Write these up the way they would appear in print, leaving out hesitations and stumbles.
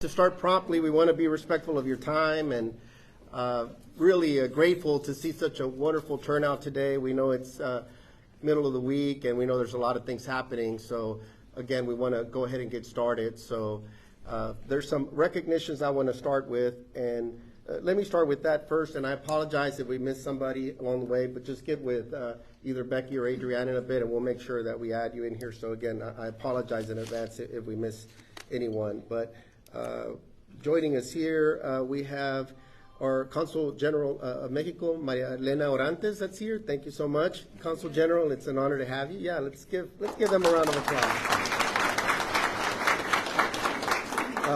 To start promptly, we want to be respectful of your time and really grateful to see such a wonderful turnout today. We know it's middle of the week and we know there's a lot of things happening. So again, we want to go ahead and get started. So there's some recognitions I want to start with, and let me start with that first. And I apologize if we missed somebody along the way, but just get with either Becky or Adriana in a bit and we'll make sure that we add you in here. So again, I apologize in advance if we miss anyone. But joining us here, we have our Consul General of Mexico, Maria Elena Orantes, that's here. Thank you so much, Consul General. It's an honor to have you. Yeah, let's give them a round of applause.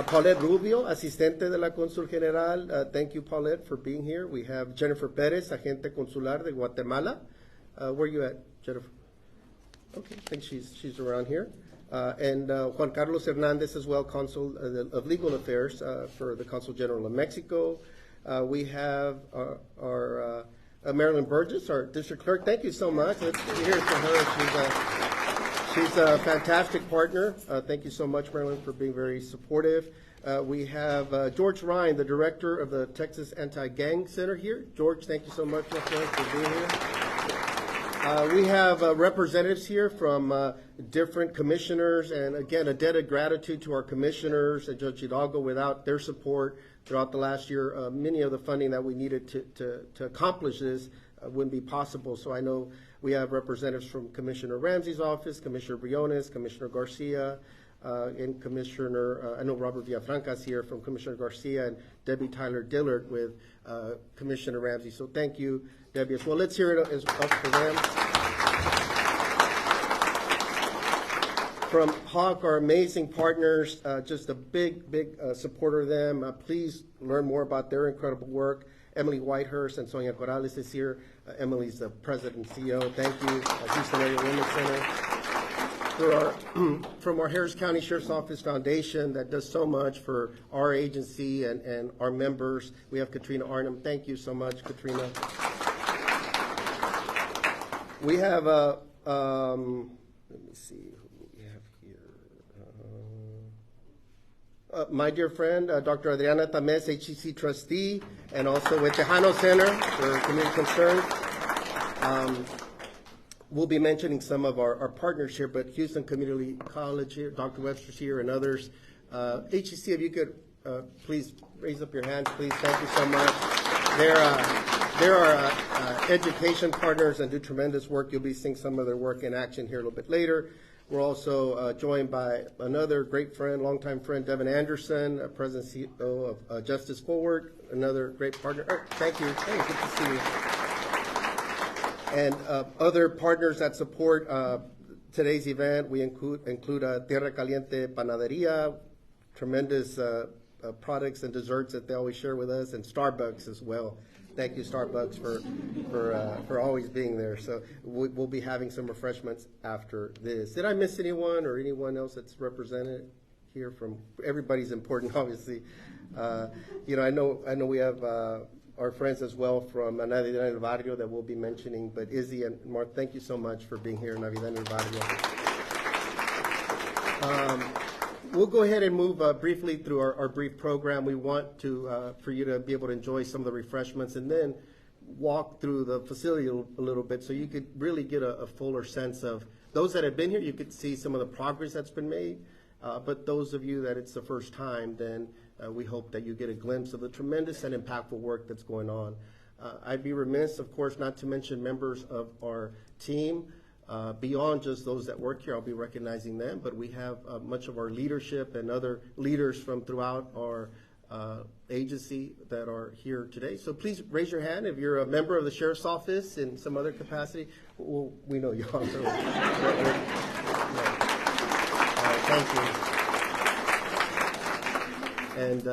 Paulette Rubio, Asistente de la Consul General. Thank you, Paulette, for being here. We have Jennifer Perez, Agente Consular de Guatemala. Where are you at, Jennifer? Okay, I think she's around here. And Juan Carlos Hernandez as well, Consul of Legal Affairs for the Consul General of Mexico. We have our Marilyn Burgess, our District Clerk. Thank you so much. Let's hear for her. She's a fantastic partner. Thank you so much, Marilyn, for being very supportive. We have George Ryan, the Director of the Texas Anti-Gang Center here. George, thank you so much, my friend, for being here. We have representatives here from different commissioners, and again, a debt of gratitude to our commissioners and Judge Hidalgo. Without their support throughout the last year, many of the funding that we needed to accomplish this wouldn't be possible. So I know we have representatives from Commissioner Ramsey's office, Commissioner Briones, Commissioner Garcia, and Commissioner, I know Robert Villafranca's here from Commissioner Garcia, and Debbie Tyler Dillard with Commissioner Ramsey. So thank you, Debbie, as well. Let's hear it as well for them. From Hawk, our amazing partners, just a big supporter of them. Please learn more about their incredible work. Emily Whitehurst and Sonia Corrales is here. Emily's the president and CEO. Thank you, Houston Area Women's Center. From our Harris County Sheriff's Office Foundation that does so much for our agency and our members, we have Katrina Arnhem. Thank you so much, Katrina. We have, let me see who we have here. My dear friend, Dr. Adriana Tamez, HCC trustee, and also with Tejano Center for Community Concerns. We'll be mentioning some of our partners here, but Houston Community College here, Dr. Webster's here, and others. HCC, if you could please raise up your hand, please. Thank you so much. They're our education partners and do tremendous work. You'll be seeing some of their work in action here a little bit later. We're also joined by another great friend, longtime friend, Devin Anderson, President and CEO of Justice Forward, another great partner. Oh, thank you. Hey, good to see you. And other partners that support today's event, we include Tierra Caliente Panaderia, tremendous products and desserts that they always share with us, and Starbucks as well. Thank you, Starbucks, for always being there. So we'll be having some refreshments after this. Did I miss anyone or anyone else that's represented here? From everybody's important, obviously. I know we have our friends as well from Navidad en el Barrio that we'll be mentioning. But Izzy and Mark, thank you so much for being here, Navidad en el Barrio. We'll go ahead and move briefly through our brief program. We want for you to be able to enjoy some of the refreshments and then walk through the facility a little bit so you could really get a fuller sense of those that have been here. You could see some of the progress that's been made. But those of you that it's the first time, then we hope that you get a glimpse of the tremendous and impactful work that's going on. I'd be remiss, of course, not to mention members of our team. Beyond just those that work here, I'll be recognizing them, but we have much of our leadership and other leaders from throughout our agency that are here today. So please raise your hand if you're a member of the Sheriff's Office in some other capacity. Well, we know you all. So, thank you. And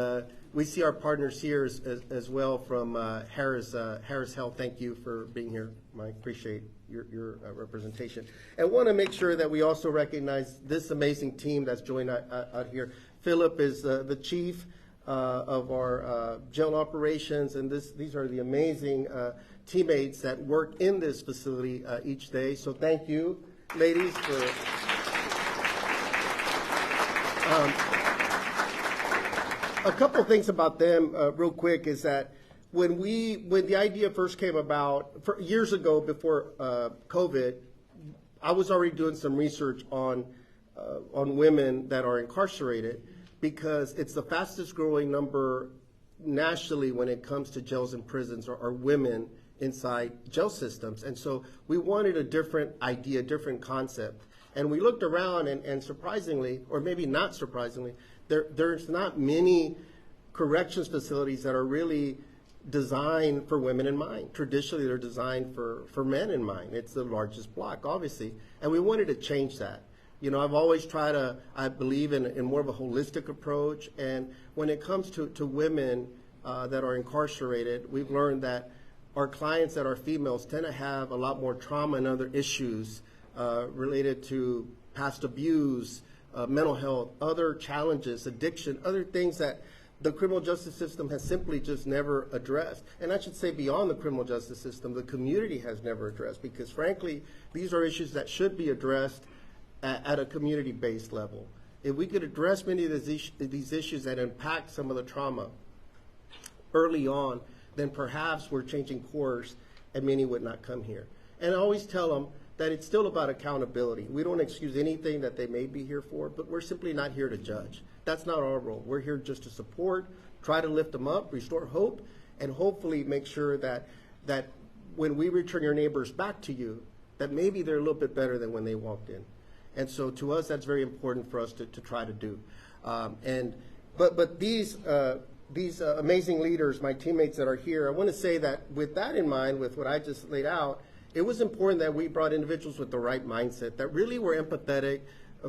we see our partners here as well from Harris Health. Thank you for being here, Mike. Appreciate your representation. And want to make sure that we also recognize this amazing team that's joined out here. Philip is the chief of our jail operations, and these are the amazing teammates that work in this facility each day. So thank you, ladies, for a couple of things about them, real quick, is that when the idea first came about years ago before COVID, I was already doing some research on women that are incarcerated, because it's the fastest growing number nationally when it comes to jails and prisons are women inside jail systems. And so we wanted a different idea, different concept. And we looked around, and surprisingly, or maybe not surprisingly, there's not many corrections facilities that are really designed for women in mind. Traditionally, they're designed for men in mind. It's the largest block, obviously. And we wanted to change that. You know, I've always tried to, I believe in more of a holistic approach. And when it comes to women that are incarcerated, we've learned that our clients that are females tend to have a lot more trauma and other issues related to past abuse, mental health, other challenges, addiction, other things that the criminal justice system has simply just never addressed. And I should say beyond the criminal justice system, the community has never addressed, because frankly, these are issues that should be addressed at a community-based level. If we could address many of these issues that impact some of the trauma early on, then perhaps we're changing course and many would not come here. And I always tell them that it's still about accountability. We don't excuse anything that they may be here for, but we're simply not here to judge. That's not our role. We're here just to support, try to lift them up, restore hope, and hopefully make sure that when we return your neighbors back to you, that maybe they're a little bit better than when they walked in. And so to us, that's very important for us to try to do. But these amazing leaders, my teammates that are here, I want to say that with that in mind, with what I just laid out, it was important that we brought individuals with the right mindset, that really were empathetic,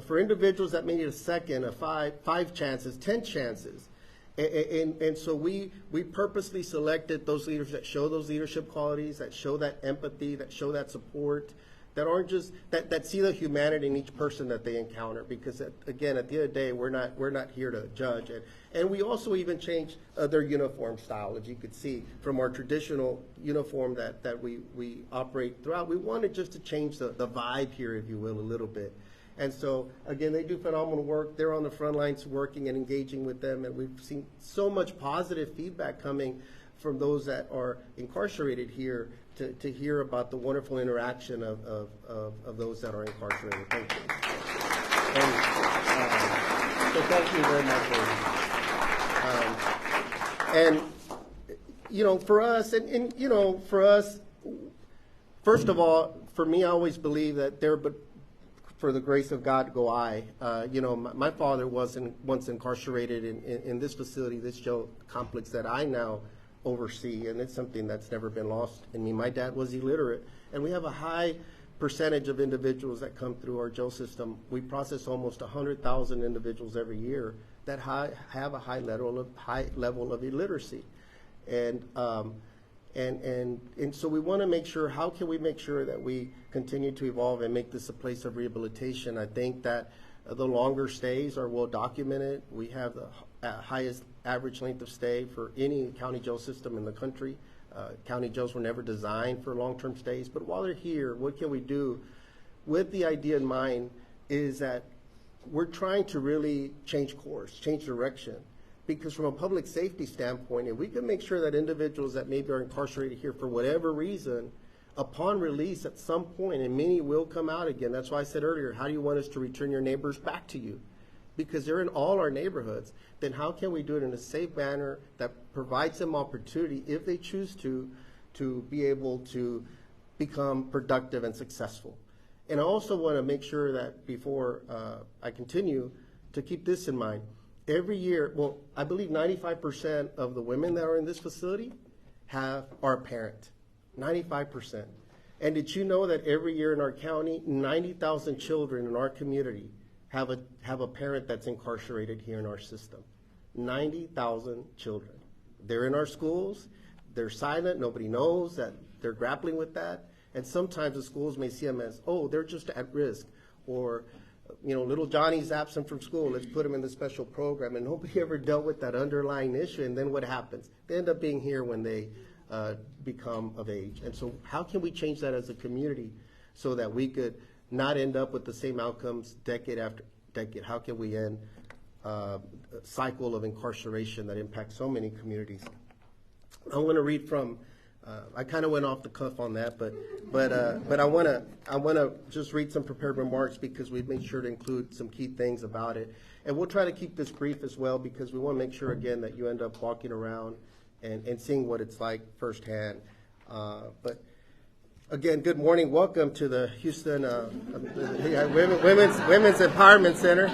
for individuals that may need a second, five chances, 10 chances. And so we purposely selected those leaders that show those leadership qualities, that show that empathy, that show that support, that aren't just that see the humanity in each person that they encounter. Because again, at the end of the day, we're not here to judge. And we also even changed their uniform style, as you could see from our traditional uniform that we operate throughout. We wanted just to change the vibe here, if you will, a little bit. And so, again, they do phenomenal work. They're on the front lines working and engaging with them, and we've seen so much positive feedback coming from those that are incarcerated here to hear about the wonderful interaction of those that are incarcerated. Thank you. So thank you very much. And, you know, for us, first of all, for me, I always believe that for the grace of God go I. You know, my father was once incarcerated in this facility, this jail complex that I now oversee, and it's something that's never been lost in me. My dad was illiterate, and we have a high percentage of individuals that come through our jail system. We process almost 100,000 individuals every year that have a high level of illiteracy. And so we want to make sure, how can we make sure that we continue to evolve and make this a place of rehabilitation? I think that the longer stays are well documented. We have the highest average length of stay for any county jail system in the country. County jails were never designed for long-term stays, but while they're here, what can we do? With the idea in mind is that we're trying to really change course, change direction. Because from a public safety standpoint, if we can make sure that individuals that maybe are incarcerated here for whatever reason, upon release at some point, and many will come out again. That's why I said earlier, how do you want us to return your neighbors back to you? Because they're in all our neighborhoods. Then how can we do it in a safe manner that provides them opportunity, if they choose to be able to become productive and successful? And I also want to make sure that before I continue, to keep this in mind. Every year, well, I believe 95% of the women that are in this facility are a parent, 95%. And did you know that every year in our county, 90,000 children in our community have a parent that's incarcerated here in our system? 90,000 children. They're in our schools, they're silent, nobody knows that they're grappling with that. And sometimes the schools may see them as, oh, they're just at risk, or you know, little Johnny's absent from school, let's put him in the special program. And nobody ever dealt with that underlying issue. And then what happens? They end up being here when they become of age. And so how can we change that as a community so that we could not end up with the same outcomes decade after decade? How can we end cycle of incarceration that impacts so many communities. I want to read from. I kind of went off the cuff on that, but I want to just read some prepared remarks because we've made sure to include some key things about it, and we'll try to keep this brief as well because we want to make sure again that you end up walking around and seeing what it's like firsthand. But again, good morning. Welcome to the Houston Women's Empowerment Center.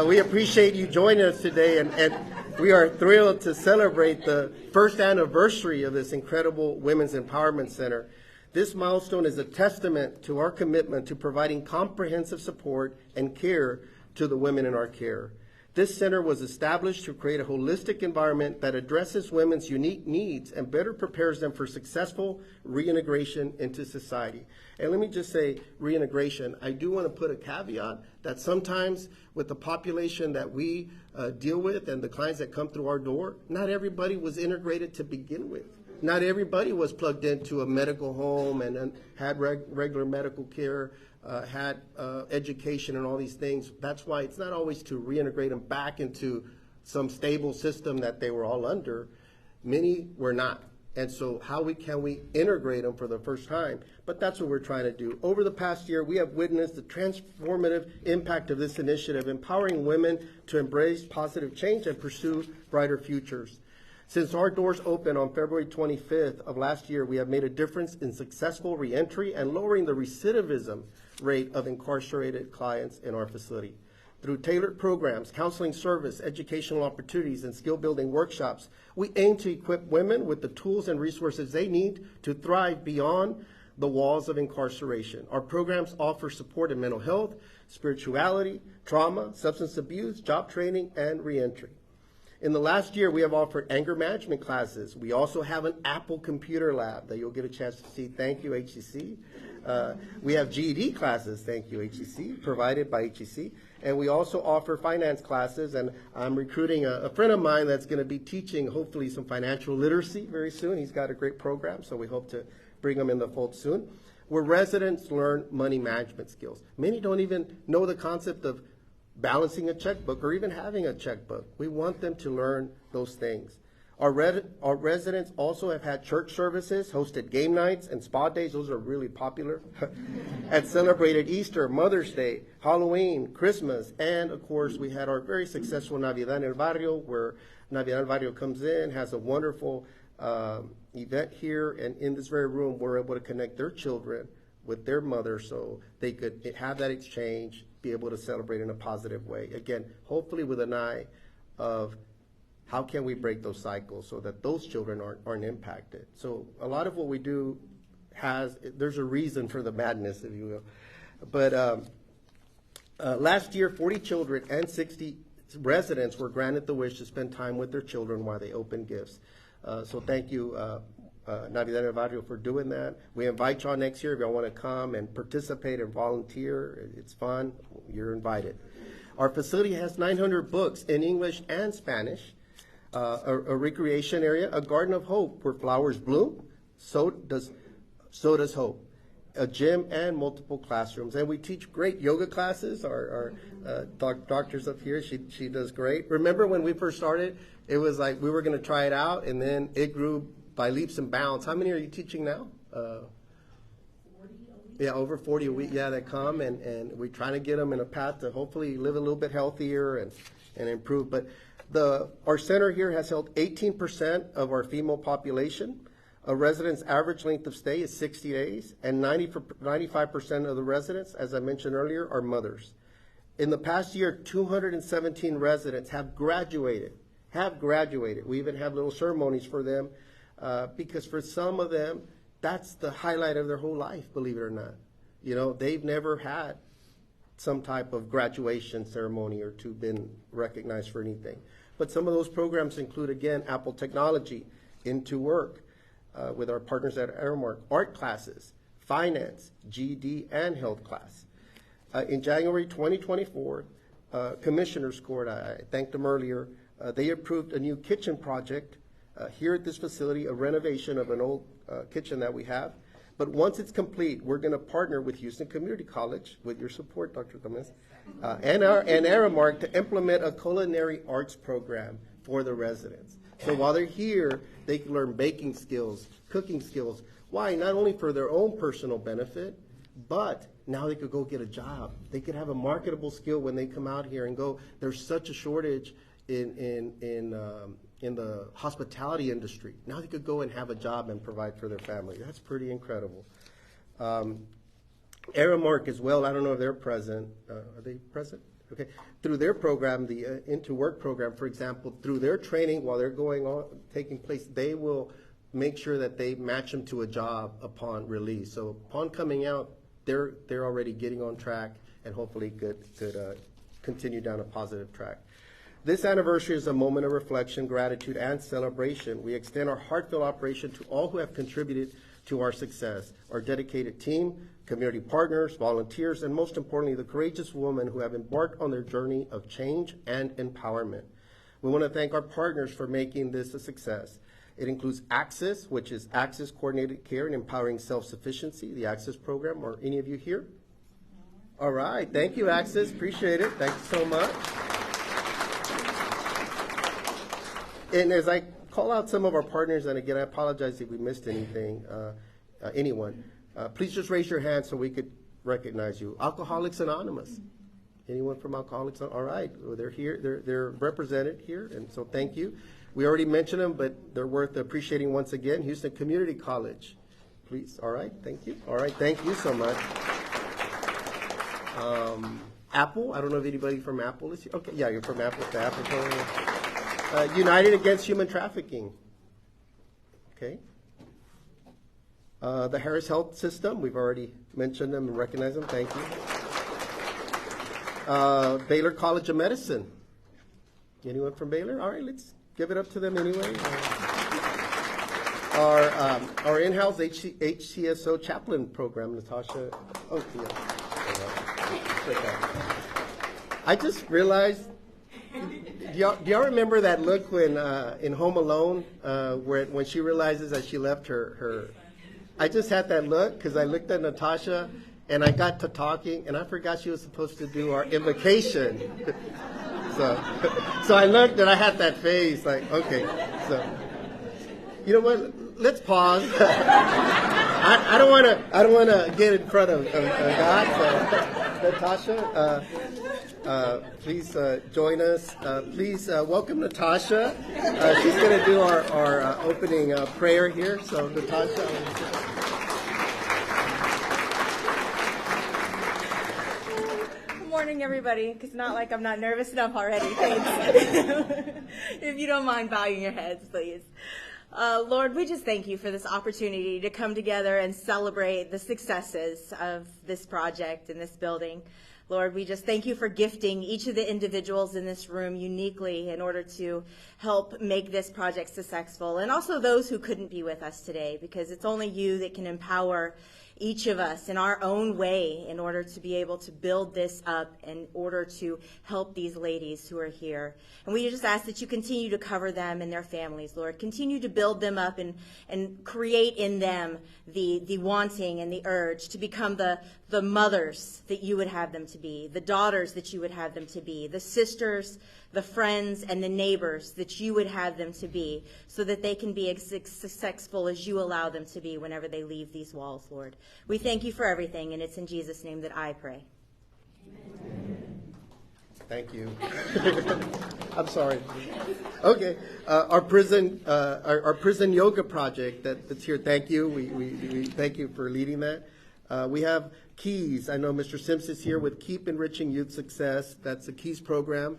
We appreciate you joining us today, and we are thrilled to celebrate the first anniversary of this incredible Women's Empowerment Center. This milestone is a testament to our commitment to providing comprehensive support and care to the women in our care. This center was established to create a holistic environment that addresses women's unique needs and better prepares them for successful reintegration into society. And let me just say, reintegration, I do want to put a caveat that sometimes with the population that we deal with and the clients that come through our door, not everybody was integrated to begin with. Not everybody was plugged into a medical home and had regular medical care. Had education and all these things. That's why it's not always to reintegrate them back into some stable system that they were all under. Many were not. And so can we integrate them for the first time? But that's what we're trying to do. Over the past year, we have witnessed the transformative impact of this initiative, empowering women to embrace positive change and pursue brighter futures. Since our doors opened on February 25th of last year, we have made a difference in successful reentry and lowering the recidivism rate of incarcerated clients in our facility. Through tailored programs, counseling service, educational opportunities, and skill-building workshops, we aim to equip women with the tools and resources they need to thrive beyond the walls of incarceration. Our programs offer support in mental health, spirituality, trauma, substance abuse, job training, and reentry. In the last year, we have offered anger management classes. We also have an Apple computer lab that you'll get a chance to see. Thank you, HCC. We have G.E.D. classes, thank you, HCC, provided by HCC. And we also offer finance classes, and I'm recruiting a friend of mine that's going to be teaching, hopefully, some financial literacy very soon. He's got a great program, so we hope to bring him in the fold soon, where residents learn money management skills. Many don't even know the concept of balancing a checkbook or even having a checkbook. We want them to learn those things. Our residents also have had church services, hosted game nights and spa days. Those are really popular. And celebrated Easter, Mother's Day, Halloween, Christmas, and of course we had our very successful Navidad en el Barrio, where Navidad en el Barrio comes in, has a wonderful event here, and in this very room we're able to connect their children with their mother so they could have that exchange, be able to celebrate in a positive way. Again, hopefully with an eye of how can we break those cycles so that those children aren't impacted. So a lot of what we do there's a reason for the madness, if you will. But last year, 40 children and 60 residents were granted the wish to spend time with their children while they opened gifts. So thank you, Navidad en el Barrio, for doing that. We invite y'all next year if y'all want to come and participate and volunteer. It's fun. You're invited. Our facility has 900 books in English and Spanish, a recreation area, a garden of hope where flowers bloom, so does hope, a gym, and multiple classrooms. And we teach great yoga classes. Our doctor's up here. She does great. Remember when we first started, it was like we were going to try it out, and then it grew by leaps and bounds. How many are you teaching now? 40 a week. Yeah, over 40 a week. Yeah, that come, and we're trying to get them in a path to hopefully live a little bit healthier and improve. But our center here has held 18% of our female population. A resident's average length of stay is 60 days, and 95% of the residents, as I mentioned earlier, are mothers. In the past year, 217 residents have graduated. We even have little ceremonies for them because for some of them, that's the highlight of their whole life, believe it or not. You know, they've never had some type of graduation ceremony or to been recognized for anything. But some of those programs include, again, Apple Technology, Into Work, with our partners at Airmark, art classes, finance, G.E.D, and health class. In January 2024, Commissioner's Court, I thanked them earlier, they approved a new kitchen project here at this facility, a renovation of an old kitchen that we have. But once it's complete, we're going to partner with Houston Community College, with your support, Dr. Gomez, and Aramark to implement a culinary arts program for the residents. So while they're here, they can learn baking skills, cooking skills. Why? Not only for their own personal benefit, but now they could go get a job. They could have a marketable skill when they come out here and go. There's such a shortage in the hospitality industry. Now they could go and have a job and provide for their family. That's pretty incredible. Aramark as well, I don't know if they're present. Are they present? Okay. Through their program, the Into Work program, for example, through their training while they're taking place, they will make sure that they match them to a job upon release. So upon coming out, they're already getting on track and hopefully could continue down a positive track. This anniversary is a moment of reflection, gratitude, and celebration. We extend our heartfelt appreciation to all who have contributed to our success, our dedicated team, community partners, volunteers, and most importantly, the courageous women who have embarked on their journey of change and empowerment. We want to thank our partners for making this a success. It includes ACCESS, which is Access Coordinated Care and Empowering Self-Sufficiency, the ACCESS program. Are any of you here? All right. Thank you, ACCESS. Appreciate it. Thank you so much. And as I call out some of our partners, and again, I apologize if we missed anyone. Please just raise your hand so we could recognize you. Alcoholics Anonymous. Anyone from Alcoholics Anonymous? All right. Well, they're here. They're represented here, and so thank you. We already mentioned them, but they're worth appreciating once again. Houston Community College. Please. All right. Thank you. All right. Thank you so much. Apple. I don't know if anybody from Apple is here. Okay. Yeah, you're from Apple. The Apple program. United Against Human Trafficking. Okay. The Harris Health System, we've already mentioned them and recognized them. Thank you. Baylor College of Medicine. Anyone from Baylor? All right, let's give it up to them anyway. Our in-house HCSO chaplain program, Natasha. Oh, yeah. I just realized. Do y'all remember that look when in Home Alone, when she realizes that she left her? I just had that look because I looked at Natasha and I got to talking and I forgot she was supposed to do our invocation. so I looked and I had that face like, okay. So you know what? Let's pause. I don't want to get in front of God. So, Natasha. Please join us. Please welcome Natasha. She's going to do our opening prayer here. So, Natasha. Good morning, everybody. It's not like I'm not nervous enough already. Thanks. If you don't mind bowing your heads, please. Lord, we just thank you for this opportunity to come together and celebrate the successes of this project in this building. Lord, we just thank you for gifting each of the individuals in this room uniquely in order to help make this project successful, and also those who couldn't be with us today, because it's only you that can empower each of us in our own way in order to be able to build this up, in order to help these ladies who are here. And we just ask that you continue to cover them and their families, Lord. Continue to build them up and create in them the wanting and the urge to become the mothers that you would have them to be, the daughters that you would have them to be, the sisters, the friends, and the neighbors that you would have them to be, so that they can be as successful as you allow them to be whenever they leave these walls, Lord. We thank you for everything, and it's in Jesus' name that I pray. Amen. Thank you. I'm sorry. Okay, our prison yoga project that's here. Thank you. We thank you for leading that. We have Keys. I know Mr. Simpson's here with Keep Enriching Youth Success. That's the Keys program.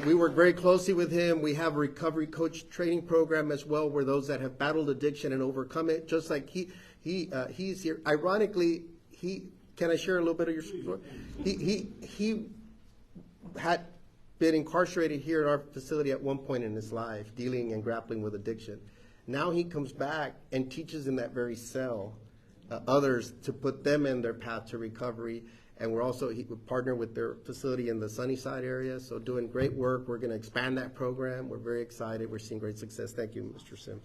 We work very closely with him. We have a recovery coach training program as well, where those that have battled addiction and overcome it, just like he's here. Ironically, can I share a little bit of your story? He had been incarcerated here in our facility at one point in his life, dealing and grappling with addiction. Now he comes back and teaches in that very cell others to put them in their path to recovery. And we're also we partner with their facility in the Sunnyside area, so doing great work. We're going to expand that program. We're very excited. We're seeing great success. Thank you, Mr. Sims.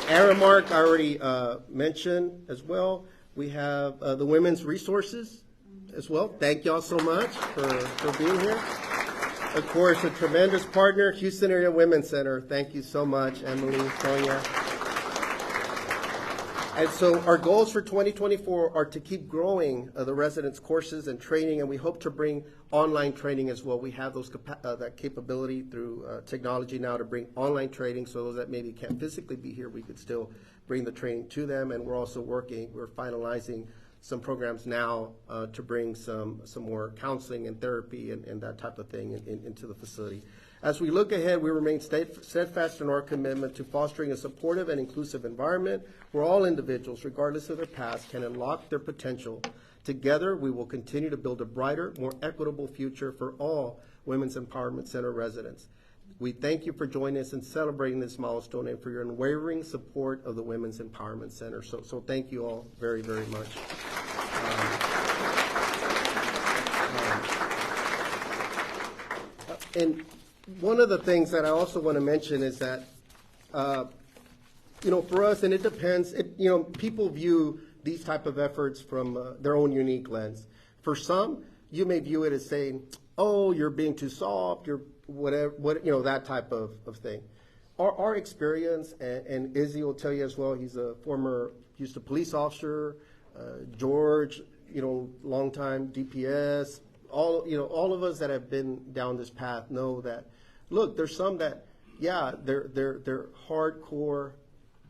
Aramark, I already mentioned as well. We have the women's resources as well. Thank y'all so much for being here. Of course, a tremendous partner, Houston Area Women's Center. Thank you so much, Emily, Sonia. And so our goals for 2024 are to keep growing the residents' courses and training, and we hope to bring online training as well. We have that capability through technology now to bring online training, so those that maybe can't physically be here, we could still bring the training to them. And we're also we're finalizing some programs now to bring some more counseling and therapy and that type of thing into the facility. As we look ahead, we remain steadfast in our commitment to fostering a supportive and inclusive environment where all individuals, regardless of their past, can unlock their potential. Together, we will continue to build a brighter, more equitable future for all Women's Empowerment Center residents. We thank you for joining us in celebrating this milestone and for your unwavering support of the Women's Empowerment Center. So thank you all very, very much. And one of the things that I also want to mention is that, for us, and it depends, people view these type of efforts from their own unique lens. For some, you may view it as saying, oh, you're being too soft, you're whatever, that type of thing. Our experience, and Izzy will tell you as well, he's a former Houston police officer, George, longtime DPS, all of us that have been down this path know that, look, there's some that, they're hardcore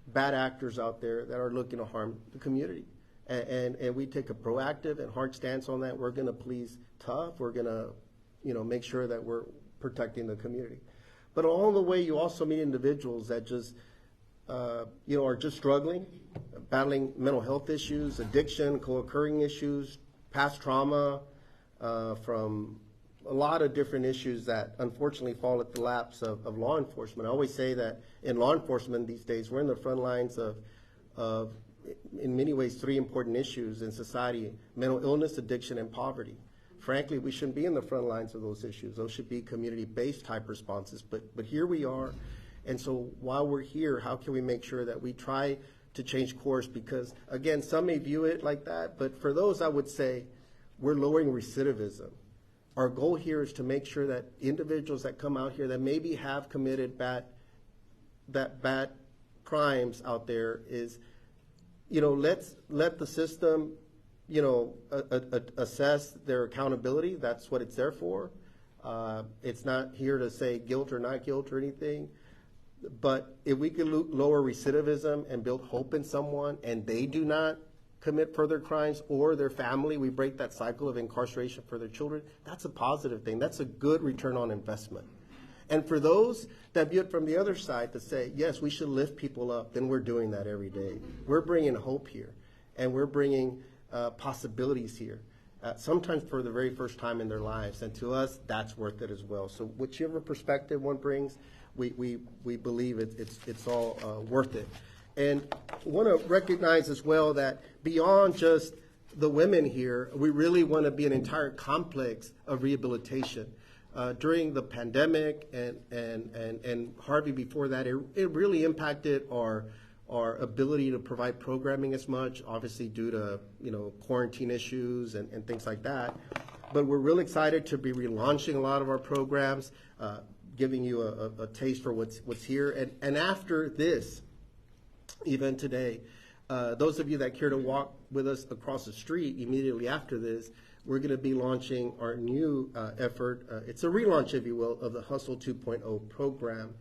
bad actors out there that are looking to harm the community. And we take a proactive and hard stance on that. We're going to police tough. We're going to, make sure that we're protecting the community. But along the way, you also meet individuals that just, are just struggling, battling mental health issues, addiction, co-occurring issues, past trauma, from a lot of different issues that unfortunately fall at the laps of law enforcement. I always say that in law enforcement these days, we're in the front lines of in many ways, three important issues in society: mental illness, addiction, and poverty. Frankly, we shouldn't be in the front lines of those issues. Those should be community-based type responses. But here we are. And so while we're here, how can we make sure that we try to change course? Because, again, some may view it like that. But for those, I would say we're lowering recidivism. Our goal here is to make sure that individuals that come out here that maybe have committed bad crimes out there is, let's let the system, assess their accountability. That's what it's there for. It's not here to say guilt or not guilt or anything. But if we could lower recidivism and build hope in someone and they do not commit further crimes, or their family, we break that cycle of incarceration for their children, that's a positive thing. That's a good return on investment. And for those that view it from the other side to say, yes, we should lift people up, then we're doing that every day. We're bringing hope here, and we're bringing possibilities here, sometimes for the very first time in their lives. And to us, that's worth it as well. So whichever perspective one brings, we believe it's all worth it. And I want to recognize as well that beyond just the women here, we really want to be an entire complex of rehabilitation. During the pandemic and Harvey before that, it really impacted our ability to provide programming as much, obviously due to quarantine issues and things like that. But we're really excited to be relaunching a lot of our programs, giving you a taste for what's here. And after this event today, those of you that care to walk with us across the street immediately after this, we're going to be launching our new effort. It's a relaunch, if you will, of the Hustle 2.0 program.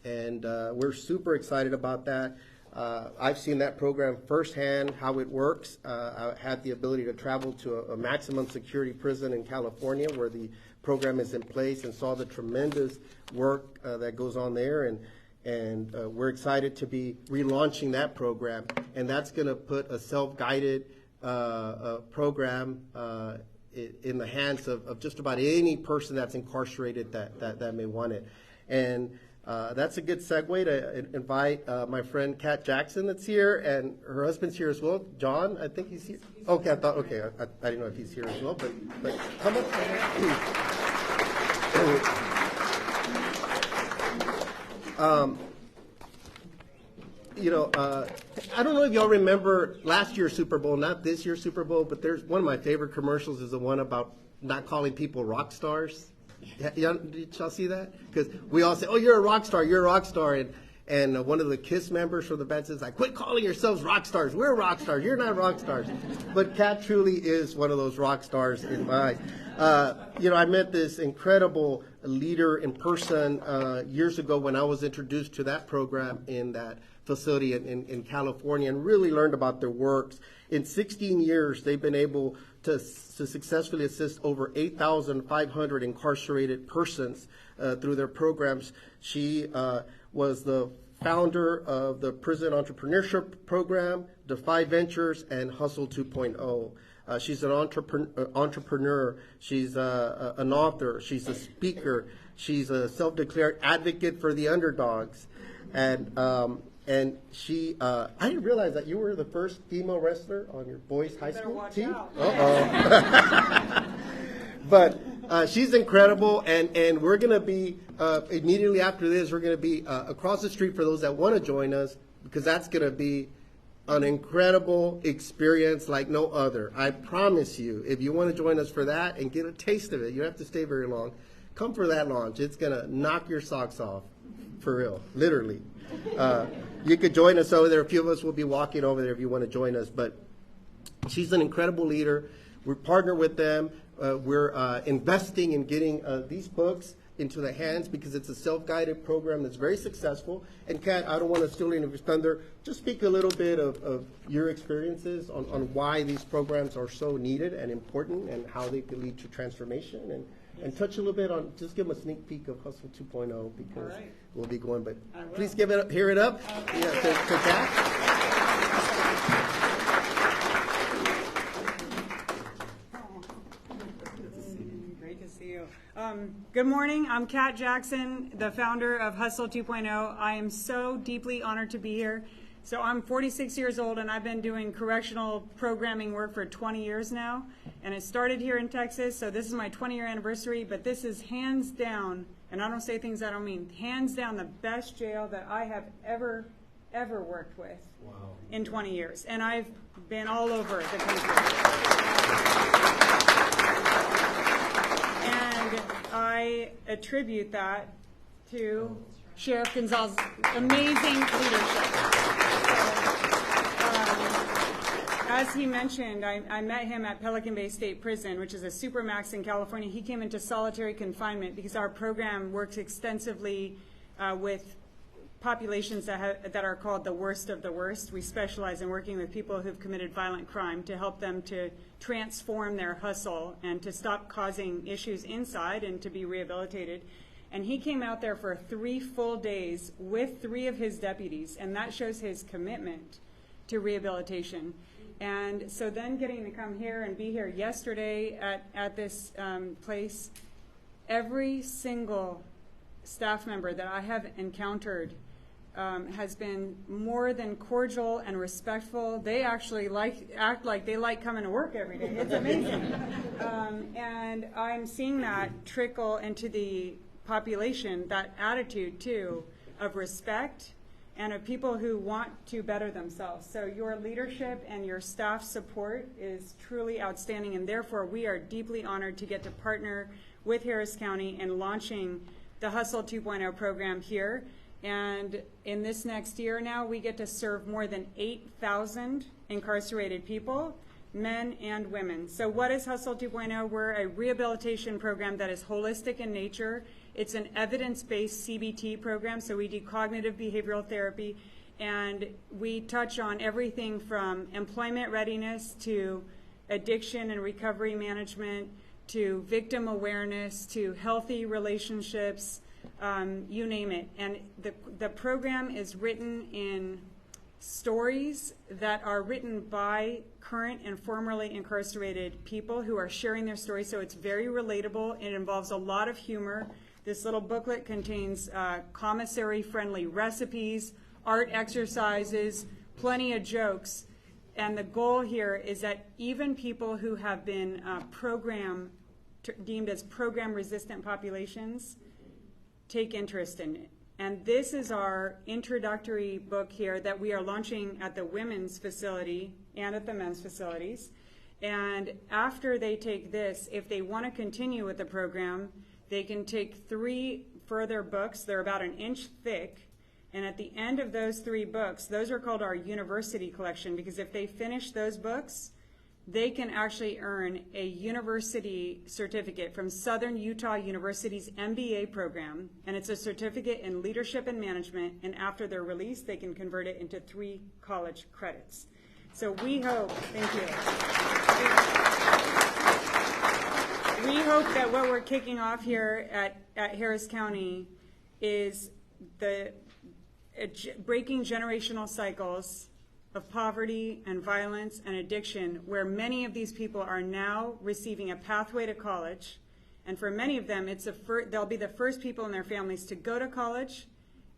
And we're super excited about that. I've seen that program firsthand, how it works. I had the ability to travel to a maximum security prison in California where the program is in place and saw the tremendous work that goes on there. And we're excited to be relaunching that program. And that's going to put a self-guided program in the hands of just about any person that's incarcerated that may want it. And that's a good segue to invite my friend Kat Jackson that's here, and her husband's here as well. John, I think he's here. Okay, I didn't know if he's here as well, but come up. I don't know if y'all remember last year's Super Bowl, not this year's Super Bowl, but there's one of my favorite commercials is the one about not calling people rock stars. Did y'all see that? Because we all say, "Oh, you're a rock star, you're a rock star," and one of the KISS members from the band says, like, "Quit calling yourselves rock stars. We're rock stars. You're not rock stars." But Kat truly is one of those rock stars in my eyes. I met this incredible leader in person years ago when I was introduced to that program in that facility in California, and really learned about their works. In 16 years, they've been able to successfully assist over 8,500 incarcerated persons through their programs. She was the founder of the Prison Entrepreneurship Program, Defy Ventures, and Hustle 2.0. She's an entrepreneur. She's an author. She's a speaker. She's a self-declared advocate for the underdogs. And she, I didn't realize that you were the first female wrestler on your boys' high school team. Uh-oh. But she's incredible, and we're going to be, immediately after this, we're going to be across the street for those that want to join us, because that's going to be an incredible experience like no other. I promise you, if you want to join us for that and get a taste of it, you don't have to stay very long. Come for that launch. It's going to knock your socks off, for real, literally. You could join us over there. A few of us will be walking over there if you want to join us. But she's an incredible leader. We're partnered with them. We're investing in getting these books into the hands because it's a self-guided program that's very successful. And Kat, I don't want to steal any of your thunder. Just speak a little bit of your experiences on why these programs are so needed and important and how they can lead to transformation and touch a little bit on, just give them a sneak peek of Hustle 2.0 because we'll be going. But please give it up, hear it up to Kat. Great to see you. Good morning. I'm Kat Jackson, the founder of Hustle 2.0. I am so deeply honored to be here. So I'm 46 years old, and I've been doing correctional programming work for 20 years now. And it started here in Texas, so this is my 20-year anniversary. But this is hands down, and I don't say things I don't mean, hands down the best jail that I have ever worked with in 20 years. And I've been all over the country. And I attribute that to Sheriff Gonzalez's amazing leadership. As he mentioned, I met him at Pelican Bay State Prison, which is a supermax in California. He came into solitary confinement because our program works extensively with populations that are called the worst of the worst. We specialize in working with people who've committed violent crime to help them to transform their hustle and to stop causing issues inside and to be rehabilitated. And he came out there for 3 full days with 3 of his deputies, and that shows his commitment to rehabilitation. And so then getting to come here and be here yesterday at this place, every single staff member that I have encountered has been more than cordial and respectful. They actually act like they like coming to work every day. It's amazing. And I'm seeing that trickle into the population, that attitude too of respect and of people who want to better themselves. So your leadership and your staff support is truly outstanding, and therefore we are deeply honored to get to partner with Harris County in launching the Hustle 2.0 program here. And in this next year now, we get to serve more than 8,000 incarcerated people, men and women. So what is Hustle 2.0? We're a rehabilitation program that is holistic in nature. It's an evidence-based CBT program, so we do cognitive behavioral therapy, and we touch on everything from employment readiness to addiction and recovery management to victim awareness to healthy relationships, you name it. And the program is written in stories that are written by current and formerly incarcerated people who are sharing their stories, so it's very relatable. It involves a lot of humor. This little booklet contains commissary-friendly recipes, art exercises, plenty of jokes, and the goal here is that even people who have been deemed as program-resistant populations take interest in it. And this is our introductory book here that we are launching at the women's facility and at the men's facilities. And after they take this, if they want to continue with the program, they can take 3 further books. They're about an inch thick. And at the end of those 3 books, those are called our university collection, because if they finish those books, they can actually earn a university certificate from Southern Utah University's MBA program, and it's a certificate in leadership and management, and after they're released, they can convert it into 3 college credits. So we hope, thank you. We hope that what we're kicking off here at Harris County is breaking generational cycles of poverty and violence and addiction, where many of these people are now receiving a pathway to college, and for many of them, they'll be the first people in their families to go to college,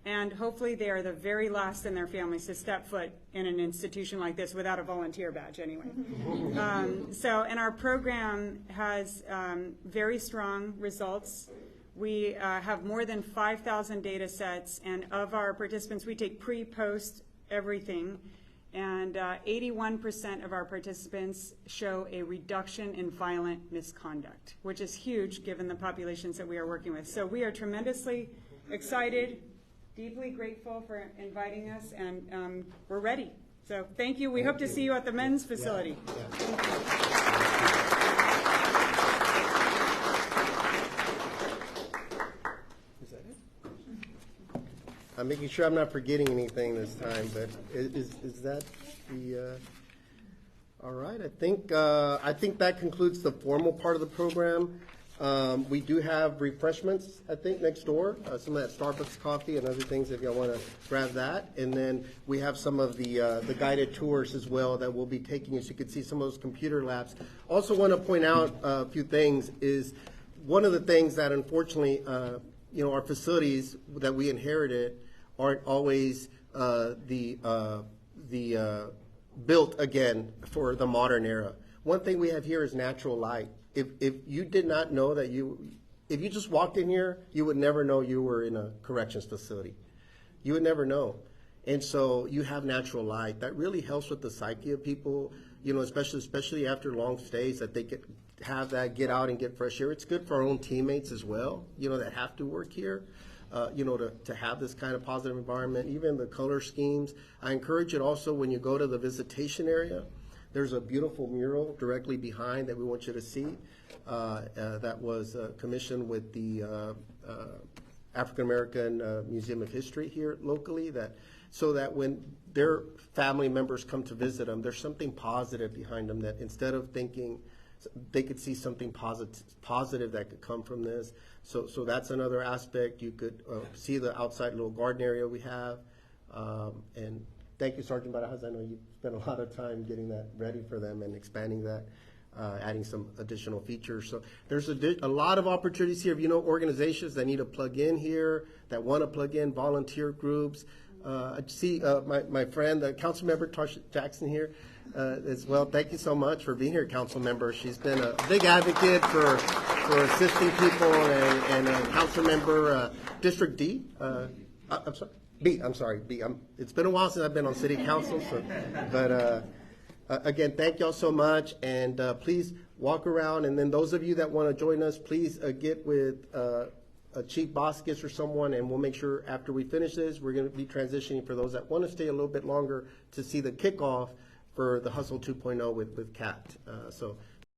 and hopefully they are the very last in their families to step foot in an institution like this without a volunteer badge anyway. And our program has very strong results. We have more than 5,000 data sets, and of our participants, we take pre-post everything. And 81% of our participants show a reduction in violent misconduct, which is huge given the populations that we are working with. So we are tremendously excited, deeply grateful for inviting us, and we're ready. So thank you. We hope to see you at the men's facility. I'm making sure I'm not forgetting anything this time, but is that the, all right, I think that concludes the formal part of the program. We do have refreshments, I think, next door, some of that Starbucks coffee and other things if y'all want to grab that. And then we have some of the guided tours as well that we'll be taking you so you can see some of those computer labs. Also want to point out a few things is one of the things that unfortunately, our facilities that we inherited aren't always built again for the modern era. One thing we have here is natural light. If you did not know that if you just walked in here, you would never know you were in a corrections facility. You would never know. And so you have natural light. That really helps with the psyche of people, especially after long stays, that they could have that, get out and get fresh air. It's good for our own teammates as well, that have to work here. To have this kind of positive environment, even the color schemes. I encourage it also when you go to the visitation area. There's a beautiful mural directly behind that we want you to see that was commissioned with the African American Museum of History here locally, so that when their family members come to visit them, there's something positive behind them, that instead of thinking they could see something positive that could come from this. So that's another aspect. You could see the outside little garden area we have. And thank you, Sergeant Barajas. I know you spent a lot of time getting that ready for them and expanding that, adding some additional features. So there's a lot of opportunities here. If you know organizations that need to plug in here, that want to plug in, volunteer groups. I see my friend, Council Member Tarsha Jackson here as well. Thank you so much for being here, Council Member. She's been a big advocate for assisting people, and Council Member District D. I'm sorry, B. I'm sorry, B. It's been a while since I've been on City Council, but again, thank y'all so much, and please walk around. And then those of you that want to join us, please get with Chief Bosquez or someone, and we'll make sure after we finish this, we're going to be transitioning for those that want to stay a little bit longer to see the kickoff for the Hustle 2.0 with Kat. So